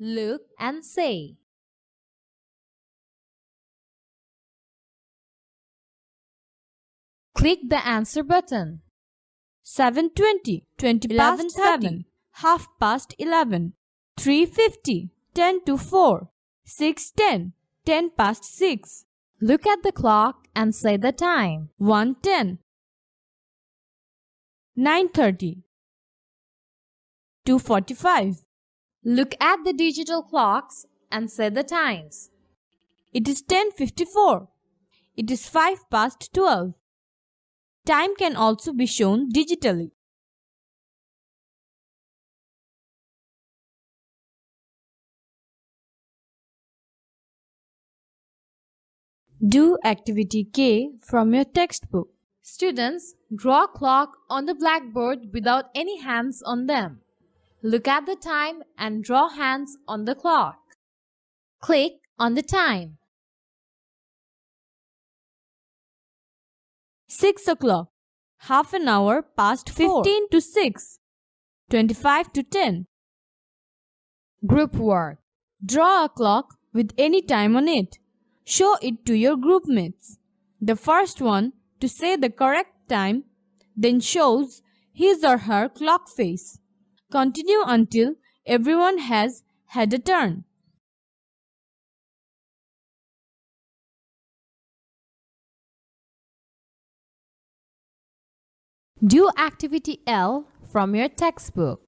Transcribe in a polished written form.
Look and say. Click the answer button. 7:20, 20 past 7, half past 11, 3:50, 10 to 4, 6:10, 10 past 6, Look at the clock and say the time. 1:10, 9:30, 2:45. Look at the digital clocks and say the times. It is 10:54. It is 5 past 12. Time can also be shown digitally. Do activity K from your textbook. Students, draw a clock on the blackboard without any hands on them. Look at the time and draw hands on the clock. Click on the time. 6 o'clock. Half an hour past 15 to 6. 25 to 10. Group work. Draw a clock with any time on it. Show it to your group mates. The first one to say the correct time then shows his or her clock face. Continue until everyone has had a turn. Do activity L from your textbook.